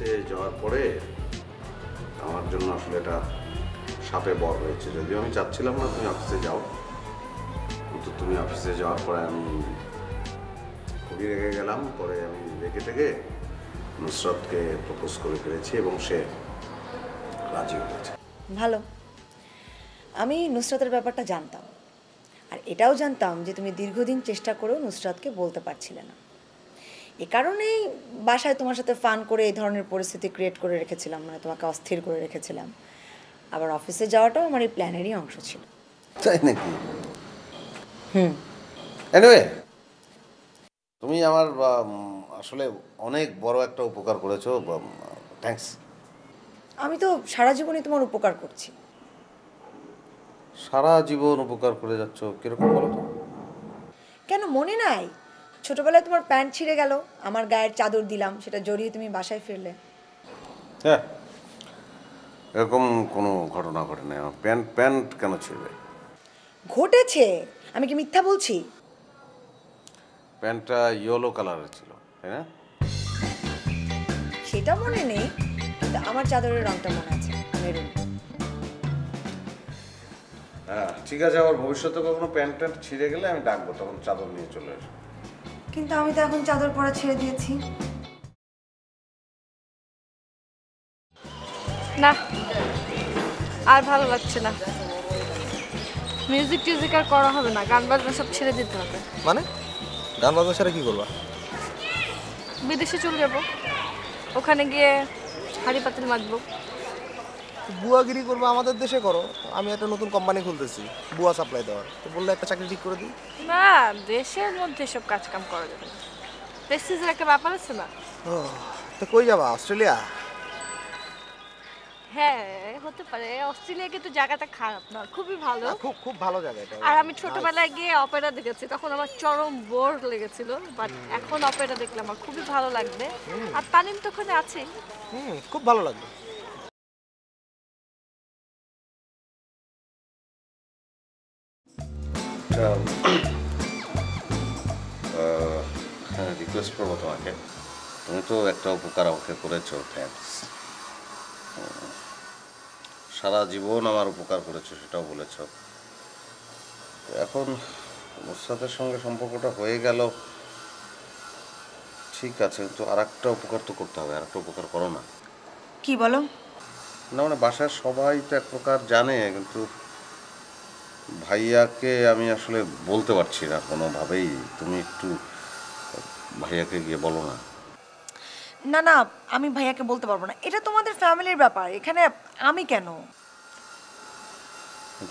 অফিসে যাওয়ার পরে আমার জন্য আসলে এটা সাপে বর হয়েছে। যদিও আমি চাচ্ছিলাম না তুমি অফিসে যাও, কিন্তু তুমি অফিসে যাওয়ার পরে আমি খুবই রেগে গেলাম। পরে আমি রেগে থেকে নুসরাতকে প্রপোজ করে ফেলেছি এবং সে রাজি হয়েছে। ভালো। আমি নুসরাতের ব্যাপারটা জানতাম, আর এটাও জানতাম যে তুমি দীর্ঘদিন চেষ্টা করেও নুসরাতকে বলতে পারছিলে না। এ কারণেই বাসায় তোমার সাথে ফান করে এই ধরনের পরিস্থিতি ক্রিয়েট করে রেখেছিলাম, মানে তোমাকে অস্থির করে রেখেছিলাম। আবার অফিসে যাওয়াটাও আমার এই প্ল্যানেরই অংশ ছিল। তাই নাকি? এনিওয়ে, তুমি আমার আসলে অনেক বড় একটা উপকার করেছো। থ্যাঙ্কস। আমি তো সারা জীবনই তোমার উপকার করছি। সারা জীবন উপকার করে যাচ্ছ কিরকম বলো তো? কেন মনে নাই? ছোটবেলায় তোমার প্যান্ট ছিঁড়ে গেল, আমার গায়ের চাদর দিলাম, সেটা জড়িয়ে তুমি বাসায় ফিরলে। হ্যাঁ, এরকম কোনো ঘটনা ঘটে নাই। আমার প্যান্ট প্যান্ট কেন ছিঁড়বে? ঘটেছে, আমি কি মিথ্যা বলছি? প্যান্টটা ইয়েলো কালারের ছিল, তাই না? সেটা মনে নেই, কিন্তু আমার চাদরের রংটা মনে আছে, মেরুন। হ্যাঁ ঠিক আছে, আবার ভবিষ্যতে কখনো প্যান্ট ট্যান্ট ছিঁড়ে গেলে আমি ডাকবো, তখন চাদর নিয়ে চলে আসবো। কিন্তু আমি তো এখন চাদর পরা ছেড়ে দিয়েছি। না, আর ভালো লাগছে না। মিউজিক টিউজিক আর করা হবে না, গান বাজনা সব ছেড়ে দিতে হবে। মানে গান বাজনা ছাড়া কি করবা? বিদেশে চলে যাব, ওখানে গিয়ে হাঁড়ি পাতিল মাজবো। বুয়াগিরি করবা আমাদের দেশে করো। আমি একটা নতুন কোম্পানি খুলতেছি বুয়া সাপ্লাই দেওয়ার, তো বললে একটা চাকরি ঠিক করে দিই। না, দেশের মধ্যে সব কাজ কাম করা যাবে না, প্রেস্টিজের একটা ব্যাপার আছে না। ও, তো কই যাবা? অস্ট্রেলিয়া? হ্যাঁ হতে পারে, অস্ট্রেলিয়া কিন্তু জায়গাটা খারাপ না, খুবই ভালো। খুব খুব ভালো জায়গা এটা। আর আমি ছোটবেলায় গিয়ে অপেরা দেখেছি, তখন আমার চরম বোর লেগেছিল, বাট এখন অপেরা দেখলে আমার খুবই ভালো লাগবে। আর তানিম তো ওখানে আছে। খুব ভালো লাগবে। হ্যাঁ, রিকোয়েস্ট করবো তোমাকে। তুমি তো একটা উপকার আমাকে করেছো, থ্যাঙ্কস। সারা জীবন আমার উপকার করেছো, সেটাও বলেছো। এখন নুসরাতের সঙ্গে সম্পর্কটা হয়ে গেল, ঠিক আছে, তো আর একটা উপকার তো করতে হবে। আর একটা উপকার করো না। কি বলো? না মানে বাসার সবাই তো এক প্রকার জানে, কিন্তু ভাইয়াকে আমি আসলে বলতে পারছি না কোনোভাবেই। তুমি একটু ভাইয়াকে গিয়ে বলো না। না না, আমি ভাইয়াকে বলতে পারবো না, এটা তোমাদের ফ্যামিলির ব্যাপার, এখানে আমি কেন?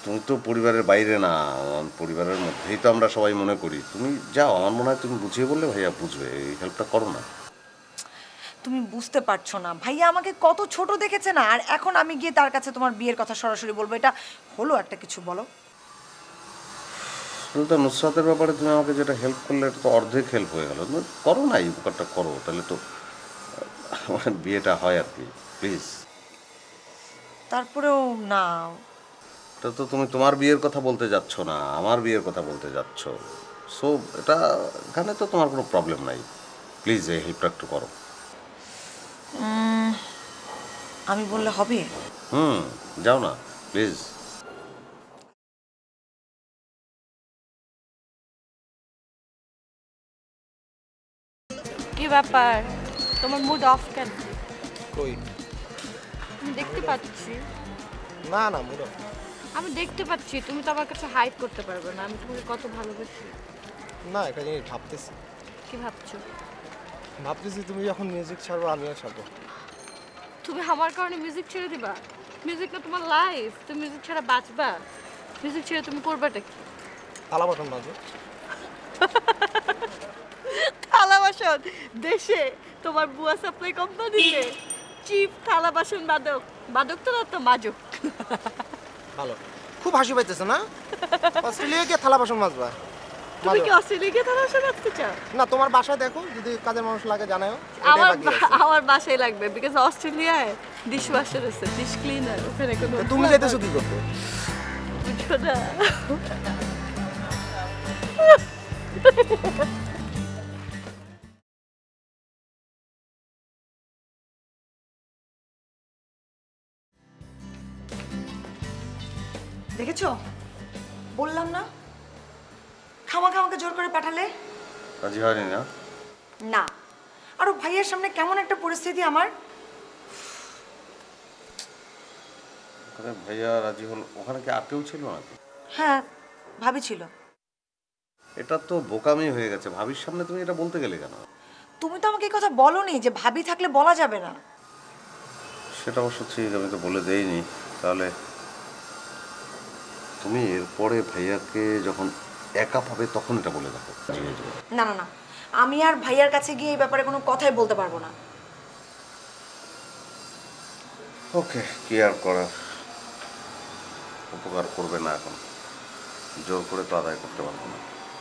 তুমি তো পরিবারের বাইরে না, পরিবারের মধ্যেই তো আমরা সবাই মনে করি। তুমি যাও, আমার মনে হয় তুমি বুঝিয়ে বললে ভাইয়া বুঝবে। এই হেল্পটা করো না। তুমি বুঝতে পারছো না, ভাইয়া আমাকে কত ছোট দেখেছে না, আর এখন আমি গিয়ে তার কাছে তোমার বিয়ের কথা সরাসরি বলবো, এটা হলো একটা কিছু? বলো। তো নুসরাতের ব্যাপারে তুমি আমাকে যেটা হেল্প করলে, এটা তো অর্ধেক হেল্প হয়ে গেল। তুমি করো না, এই উপকারটা করো, তাহলে তো আমার বিয়েটা হয় আর কি, প্লিজ। তারপরেও না। এটা তো তুমি তোমার বিয়ের কথা বলতে যাচ্ছ না, আমার বিয়ের কথা বলতে যাচ্ছ। সো এটা এখানে তো তোমার কোনো প্রবলেম নাই। প্লিজ এই হেল্পটা একটু করো। আমি বললে হবে? যাও না প্লিজ। কি ব্যাপার, তোমার মুড অফ কেন? কই? আমি দেখতে পাচ্ছি। না না মুরো। আমি দেখতে পাচ্ছি, তুমি তো আমার কাছে হাইড করতে পারবে না আমি তোমাকে কত ভালোবাসি। না, একটা জিনিস ভাবতেছি। কি ভাবছো? ভাবতেছি তুমি যখন মিউজিক ছাড়বো আমিও ছাড়বো। তুমি আমার কারণে মিউজিক ছেড়ে দিবা? মিউজিক না তোমার লাইফ, তুমি মিউজিক ছাড়া বাঁচবা? মিউজিক ছেড়ে তুমি করবাটা কি? থালা বাসন মাজো। থালা বাসন? দেশে তোমার বুয়া সাপ্লাই কোম্পানিতে চিফ থালা বাসন বাদক। বাদক তো না, তো মাজক। ভালো, খুব হাসি পাইতেছে না? অস্ট্রেলিয়া গিয়ে থালা বাসন মাজবা? তুমি কি অস্ট্রেলিয়া গিয়ে থালা বাসন মাজতে চাও? না, তোমার বাসায় দেখো, যদি কাজের মানুষ লাগে জানাও। আমার বাসায় লাগবে, বিকজ অস্ট্রেলিয়ায় ডিশ ওয়াশার আছে, ডিশ ক্লিনার, ওখানে কোনো। তুমি যাইতেছো কি করতে? বুঝছো না? দেখেছো, বললাম না খামাখা আমাকে জোর করে পাঠালে। রাজি হয়নি না? না, আরো ভাইয়ের সামনে কেমন একটা পরিস্থিতি আমার। ওখানে ভাইয়া রাজি হল, ওখানে কি আর কেউ ছিল নাকি? হ্যাঁ, ভাবি ছিল। এটা তো বোকামি হয়ে গেছে, ভাবির সামনে তুমি এটা বলতে গেলে কেন? তুমি তো আমাকে এই কথা বলোনি যে ভাবি থাকলে বলা যাবে না। সেটা অবশ্য ঠিক, আমি তো বলে দেইনি। তাহলে তুমি এরপরে ভাইয়াকে যখন একা পাবে তখন এটা বলে রাখো। না না না, আমি আর ভাইয়ার কাছে গিয়ে এই ব্যাপারে কোনো কথাই বলতে পারবো না। ওকে, কি আর করার, উপকার করবে না, এখন জোর করে তো আদায় করতে পারবো না।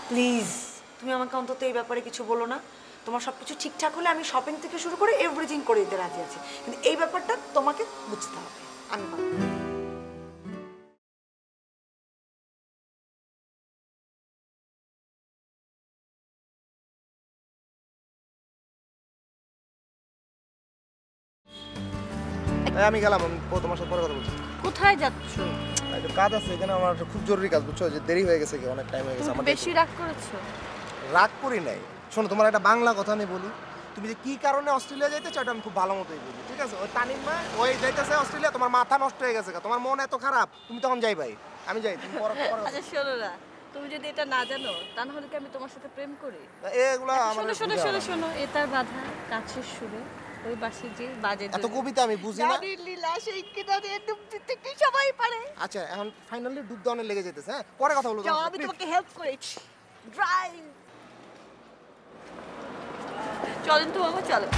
প্লিজ তুমি আমাকে অন্তত এই ব্যাপারে কিছু বলো না। তোমার সব কিছু ঠিকঠাক হলে আমি শপিং থেকে শুরু করে এভরিথিং করে দিতে রাজি আছি, কিন্তু এই ব্যাপারটা তোমাকে বুঝতে হবে। আমি পারবো না। আমি গেলাম, আমি তোমার সাথে পরে কথা বলছি। কোথায় যাচ্ছ? একটু কাজ আছে এখানে, আমার একটা খুব জরুরি কাজ, বুঝছো, যে দেরি হয়ে গেছে, কি অনেক টাইম হয়ে গেছে তুমি আমার। বেশি রাগ করেছো? রাগ করি নাই। শোনো, তোমার একটা বাংলা কথা আমি বলি, তুমি যে কি কারণে অস্ট্রেলিয়া যাইতে চাও এটা আমি খুব ভালো মতোই বুঝি, ঠিক আছে? ওই তানিম মা ওই যাইতেছে অস্ট্রেলিয়া, তোমার মাথা নষ্ট হয়ে গেছে, তোমার মন এত খারাপ, তুমি তখন যাই ভাই, আমি যাই, তুমি পরে পরে আচ্ছা শোনো না, তুমি যদি এটা না জানো তা নাহলে কি আমি তোমার সাথে প্রেম করি? এগুলা আমার শোনো শোনো শোনো শোনো, এটার বাধা কাছের সুরে ওই বাসে যে বাজে এত কবিতা আমি বুঝি না। গাড়ির লীলা সেই কিনারে ডুব দিতে কি সবাই পারে। আচ্ছা, এখন ফাইনালি ডুব দাউনে লেগে যেতেছে, হ্যাঁ পরে কথা বলবো। যাও, আমি তোমাকে হেল্প করেছি। ড্রাইভ চলেন তো বাবা, চলো।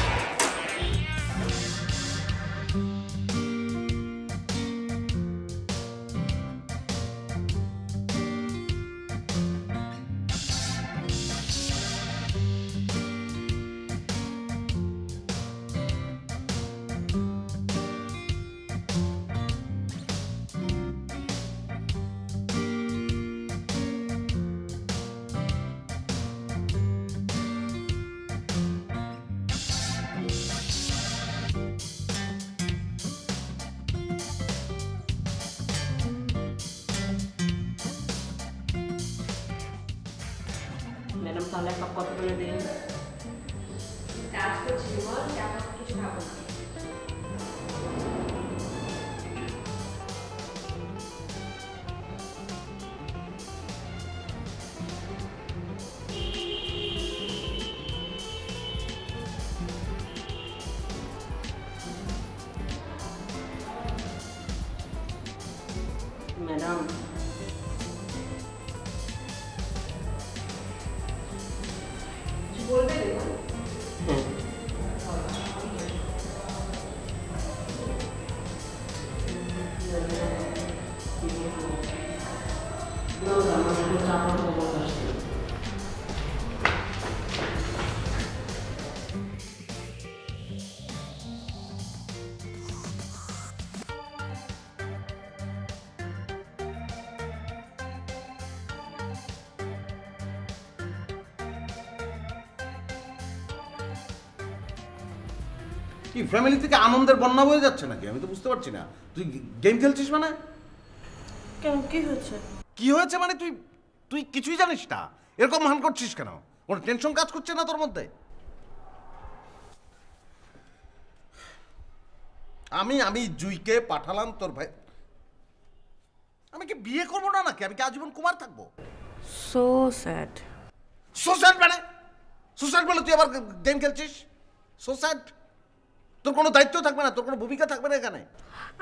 ম্যাডাম তাহলে এক কাপ কফি করে দিন। কাজ করছি বল, তেমন কিছু খাবো না। ম্যাডাম বলবে দেখুন। কি ফ্যামিলি থেকে আনন্দের বন্যা বয়ে যাচ্ছে নাকি? আমি তো বুঝতে পারছি না। তুই গেম খেলছিস মানে? কেন, কি হয়েছে? কি হয়েছে মানে? তুই তুই কিছুই জানিস না, এরকম ভান করছিস কেন? কোনো টেনশন কাজ করছে না তোর মধ্যে? আমি জুইকে পাঠালাম তোর ভাই। আমি কি বিয়ে করবো না নাকি? আমি কি আজীবন কুমার থাকবো? So sad. সোস্যাড মানে? সোস্যাড বলে তুই আবার গেম খেলছিস? সোস্যাড? তোর কোনো দায়িত্ব থাকবে না, তোর কোনো ভূমিকা থাকবে না এখানে।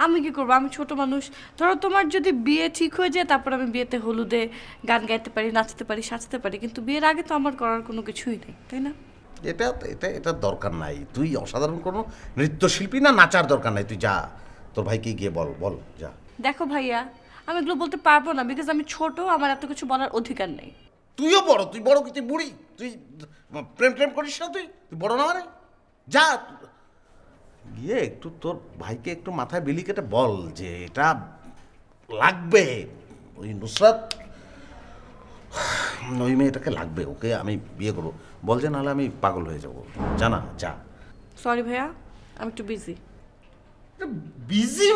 আমি কি করবো, আমি ছোট মানুষ। ধরো তোমার যদি বিয়ে ঠিক হয়ে যায়, তারপর আমি বিয়েতে হলুদে গান গাইতে পারি, নাচতে পারি, সাজতে পারি, কিন্তু বিয়ের আগে তো আমার করার কোনো কিছুই নেই, তাই না? এটা এটা এটা দরকার নাই। তুই অসাধারণ কোনো নৃত্যশিল্পী না, নাচার দরকার নাই। তুই যা, তোর ভাইকে গিয়ে বল বল যা। দেখো ভাইয়া, আমি এগুলো বলতে পারবো না, বিকজ আমি ছোট, আমার এত কিছু বলার অধিকার নেই। তুইও বড়, তুই বড় কি? তুই বুড়ি? তুই প্রেম প্রেম করিস না? তুই তুই বড় না মানে? যা গিয়ে একটু তোর ভাইকে একটু মাথায় বিলি কেটে বল যে এটা লাগবে। ওই নুসরাত, ওই মেয়েটাকে লাগবে, ওকে আমি বিয়ে করবো বল, যে নাহলে আমি পাগল হয়ে যাবো। জানা যা। সরি ভাইয়া, আমি একটু বিজি। বিজি?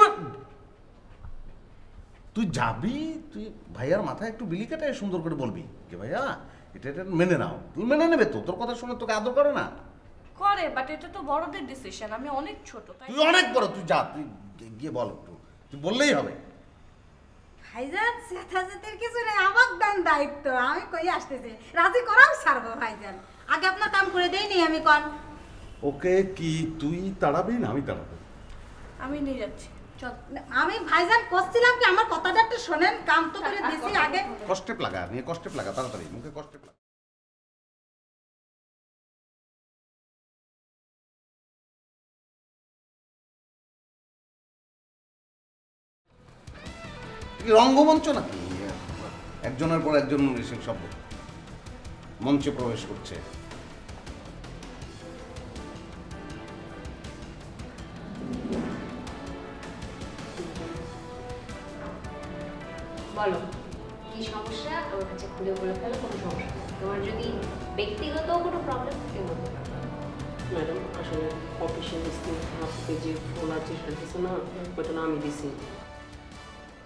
তুই যাবি, তুই ভাইয়ার মাথায় একটু বিলি কেটে সুন্দর করে বলবি যে ভাইয়া এটা এটা মেনে নাও। তুই মেনে নেবে তো, তোর কথা শুনে তোকে আদর করে না? করে, বাট এটা তো বড়দের ডিসিশন, আমি অনেক ছোট তাই। তুই অনেক বড়, তুই যা, তুই গিয়ে বল একটু, তুই বললেই হবে। ভাইজান সেটাজেতের কিছু নেই, আমার দেন দায়িত্ব, আমি কই আসতেছি, রাজি করাও ছাড়বো ভাইজান। আগে আপনার কাম করে দেইনি আমি কন। ওকে কি তুই তাড়াবি না আমি তাড়াবো? আমি নিয়ে যাচ্ছি, চল। আমি ভাইজান করছিলাম কি, আমার কথাটা একটু শোনেন, কাম তো করে দিছি আগে। কষ্টে লাগা, নিয়ে কষ্টে লাগা, তাড়াতাড়ি মুখে কষ্টে লাগা। রঙ্গমঞ্চ নাকি একজনের পর একজন মনীষী সব মঞ্চে প্রবেশ করছে? বলো কি সমস্যা, আমার কাছে খুলে বলে ফেলো, কোনো সমস্যা নেই। তোমার যদি ব্যক্তিগত কোনো প্রবলেম থাকে বলতে পারো। ম্যাডাম আসলে অফিসের স্ত্রীর হাত থেকে যে ফোন আর চেষ্টা দিচ্ছে না, ওইটা না আমি দিছি।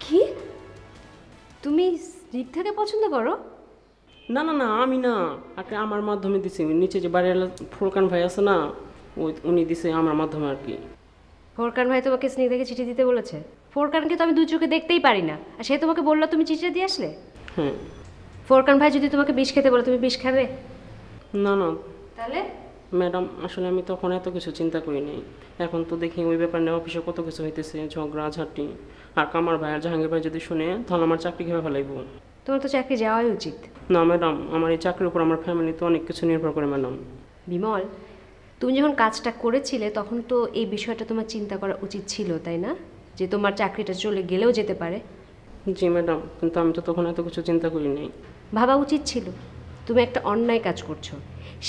কি তুমি স্নিগ্ধাকে পছন্দ করো? না না না, আমি না, আগে আমার মাধ্যমে দিছি। নিচে যে বাড়িওয়ালা ফুরকান ভাই আছে না, উনি দিছে আমার মাধ্যমে আর কি। ফোরকান ভাই তোমাকে স্নিগ্ধাকে চিঠি দিতে বলেছে? ফোরকানকে তো আমি দু চোখে দেখতেই পারি না, আর সে তোমাকে বললো তুমি চিঠিটা দিয়ে আসলে? হ্যাঁ। ফোরকান ভাই যদি তোমাকে বিষ খেতে বলে, তুমি বিষ খাবে? না না তাহলে ম্যাডাম, আসলে আমি তখন এত কিছু চিন্তা করি নাই। এখন তো দেখি ওই ব্যাপার নিয়ে অফিসে কত কিছু হইতেছে, ঝগড়া ঝাঁটি। আর কামার ভাই আর জাহাঙ্গীর ভাই যদি শুনে, তাহলে আমার চাকরি খেয়ে ফেলাইব। তোমার তো চাকরি যাওয়াই উচিত। না ম্যাডাম, আমার এই চাকরির উপর আমার ফ্যামিলিতে অনেক কিছু নির্ভর করে ম্যাডাম। বিমল, তুমি যখন কাজটা করেছিলে তখন তো এই বিষয়টা তোমার চিন্তা করা উচিত ছিল, তাই না? যে তোমার চাকরিটা চলে গেলেও যেতে পারে। জি ম্যাডাম, কিন্তু আমি তো তখন এত কিছু চিন্তা করি নাই। ভাবা উচিত ছিল। তুমি একটা অন্যায় কাজ করছো,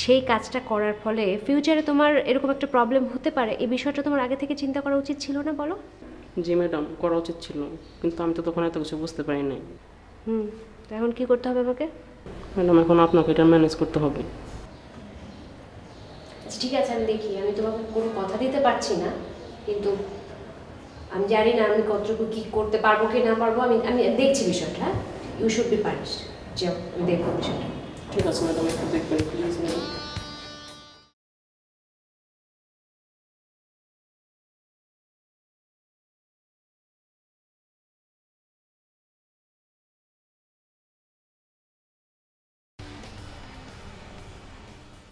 সেই কাজটা করার ফলে ফিউচারে তোমার এরকম একটা প্রবলেম হতে পারে, এই বিষয়টা তোমার আগে থেকে চিন্তা করা উচিত ছিল না, বলো? জি ম্যাডাম, করা উচিত ছিল, কিন্তু আমি তো তখন এত কিছু বুঝতে পারি নাই। তো এখন কি করতে হবে আমাকে? ম্যাডাম, এখন আপনাকে এটা ম্যানেজ করতে হবে। ঠিক আছে, আমি দেখি, আমি তোমাকে কোনো কথা দিতে পারছি না, কিন্তু আমি জানি না আমি কতটুকু কি করতে পারবো কি না পারবো। আমি আমি দেখছি বিষয়টা। হ্যাঁ, ইউ শুড বি পানিশড। যাও, আমি দেখবো বিষয়টা। ঠিক আছে ম্যাডাম, একটু দেখবেন প্লিজ ম্যাডাম।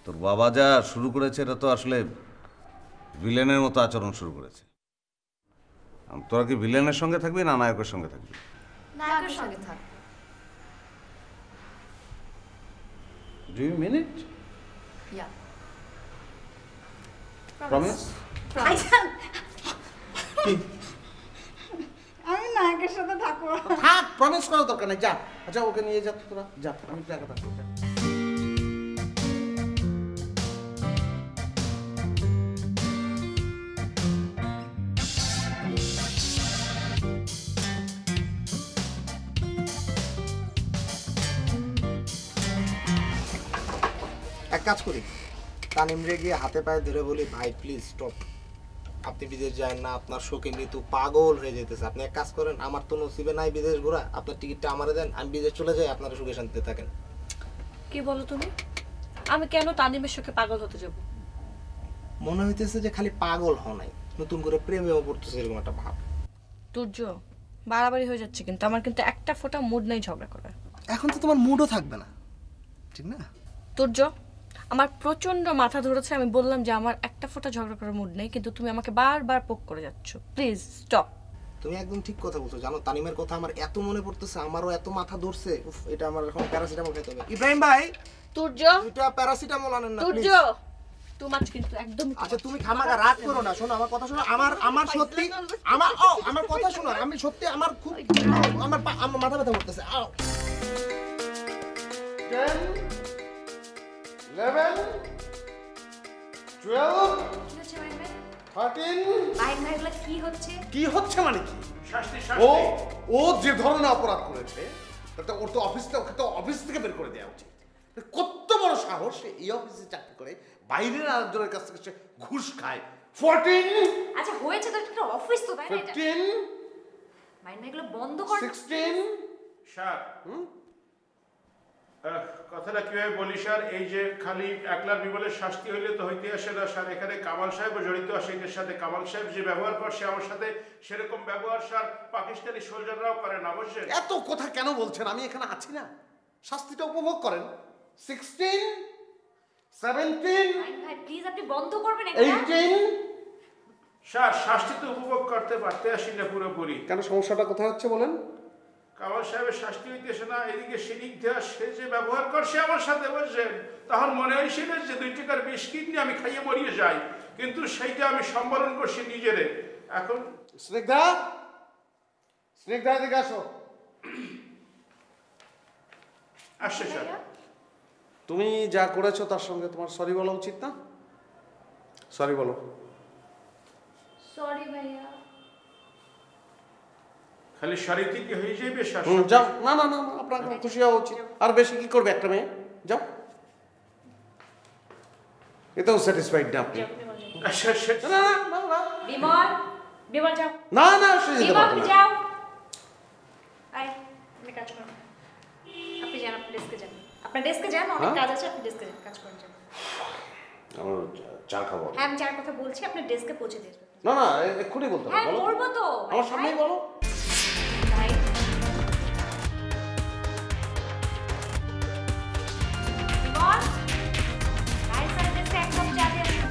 তোর বাবা যা শুরু করেছে এটা তো আসলে ভিলেনের মতো আচরণ শুরু করেছে। তোরা কি ভিলেনের সঙ্গে থাকবি না নায়কের সঙ্গে থাকবি? নায়কের সঙ্গে থাক। Do you mean it? Yeah, promise? ভাইজান আমি নায়কের সাথে থাকবো। থাক, প্রমিস করার দরকার নেই, যা। আচ্ছা ওকে নিয়ে যা তোরা, যা, আমি তো একা থাকবো। এক কাজ করি, তানিমরে গিয়ে হাতে পায়ে ধরে বলি, ভাই প্লিজ স্টপ, আপনি বিদেশ যান না, আপনার শোকে মৃত্যু পাগল হয়ে যেতেছে। আপনি এক কাজ করেন, আমার তো নসিবে নাই বিদেশ ঘোরা, আপনার টিকিটটা আমারে দেন, আমি বিদেশ চলে যাই, আপনারা সুখে শান্তিতে থাকেন। কি বলো তুমি? আমি কেন তানিমের শোকে পাগল হতে যাব? মনে হইতেছে যে খালি পাগল হও নাই, নতুন করে প্রেমেও পড়তেছে এরকম একটা ভাব। তুর্য, বাড়াবাড়ি হয়ে যাচ্ছে কিন্তু। আমার কিন্তু একটা ফোঁটা মুড নেই ঝগড়া করার। এখন তো তোমার মুডও থাকবে না, ঠিক না? তুর্য, আমার প্রচন্ড মাথা ধরেছে। আমি বললাম যে আমার একটা ফোঁটা ঝগড়া করার মুড নেই, কিন্তু তুমি আমাকে বারবার পোক করে যাচ্ছ। Please stop. তুমি একদম ঠিক কথা বলছো। জানো, তানিমের কথা আমার এত মনে পড়তেছে, আমারও এত মাথা ধরছে। উফ, এটা আমার এখন প্যারাসিটামল খেতে হবে। ইব্রাহিম ভাই, তুর্য, দুটা প্যারাসিটামল আনেন না তুর্য, প্লিজ। তুমি আজ কিন্তু একদম। আচ্ছা তুমি খামাকা রাগ করো না, শোনো আমার কথা শোনো। আমার সত্যি আমার কথা শোনো, আমি সত্যি আমার খুব আমার মাথা ব্যথা করতেছে। 10 11 12 13 কি হচ্ছে? কি হচ্ছে মানে কি? ও যে ধরনের অপরাধ করেছে তাতে ওর তো ওকে তো অফিস থেকে বের করে দেওয়া উচিত। কত বড় সাহস, সে এই অফিসে চাকরি করে বাইরের আরেকজনের কাছ থেকে সে ঘুষ খায়। 14। আচ্ছা হয়েছে তো, একটা অফিস তো, তাই না? 15 মাইন্ড এগুলো বন্ধ কর। 16 স্যার কথাটা কিভাবে বলি স্যার, এই যে খালি একলার বিমলের শাস্তি হইলে তো হইতে আসে না স্যার, এখানে কামাল সাহেবও জড়িত আছে এদের সাথে। কামাল সাহেব যে ব্যবহার করছে আমার সাথে সেরকম ব্যবহার স্যার পাকিস্তানি সোলজাররাও করে না, বুঝছেন? এত কথা কেন বলছেন? আমি এখানে আছি না, শাস্তিটা উপভোগ করেন। 16 17 ভাই প্লিজ আপনি বন্ধ করবেন এটা। 18 স্যার শাস্তি তো উপভোগ করতে পারতে আসি না পুরোপুরি। কেন, সমস্যাটা কোথায় হচ্ছে বলেন? কামাল সাহেবের শাস্তি হইতেছে না, এদিকে সিনিগ্ধা সে যে ব্যবহার করছে আমার সাথে, বুঝছেন? তখন মনে হয়েছিল যে 2 টাকার বিস্কিট নিয়ে আমি খাইয়ে মরিয়ে যাই, কিন্তু সেইটা আমি সম্বরণ করছি নিজেরে। এখন স্নিগ্ধা, স্নিগ্ধা এদিকে আসো। আসছে স্যার। তুমি যা করেছো তার সঙ্গে তোমার সরি বলা উচিত না? সরি বলো। সরি ভাইয়া। খালি শাড়িতে কি হয়ে যাবে স্যার? যাও। না না না, আপনার খুশি হওয়া উচিত। আর বেশি কি করবে একটা মেয়ে? যাও। এতেও স্যাটিসফাইড না আপনি? না না না না বিমল, বিমল যাও। না না, সে যেতে বিমল পারবে না। যাও। আয়, আপনি কাজ করুন। আপনি যান, আপনি ডেস্কে যান। আপনার ডেস্কে যান, অনেক কাজ আছে, আপনি ডেস্কে যান, কাজ করুন যান। আমার চা খাবো। হ্যাঁ আমি যার কথা বলছি আপনি ডেস্কে পৌঁছে দিয়ে আসবেন। না না, এক্ষুনি বলতে হবে। হ্যাঁ বলো। বলবো তো। আমার সামনেই বলো। ভাই বিমল, ভাই স্যার ডেস্কে একদম চা দিয়ে আসুন।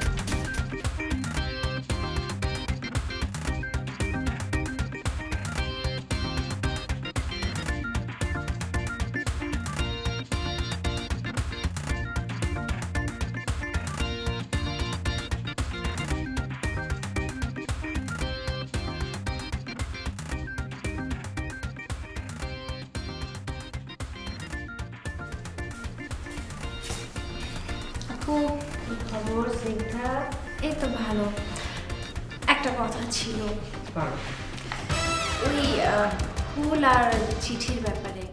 আপু কি খবর স্নিগ্ধা? এই তো ভালো। একটা কথা ছিল, ওই ফুল আর চিঠির ব্যাপারে।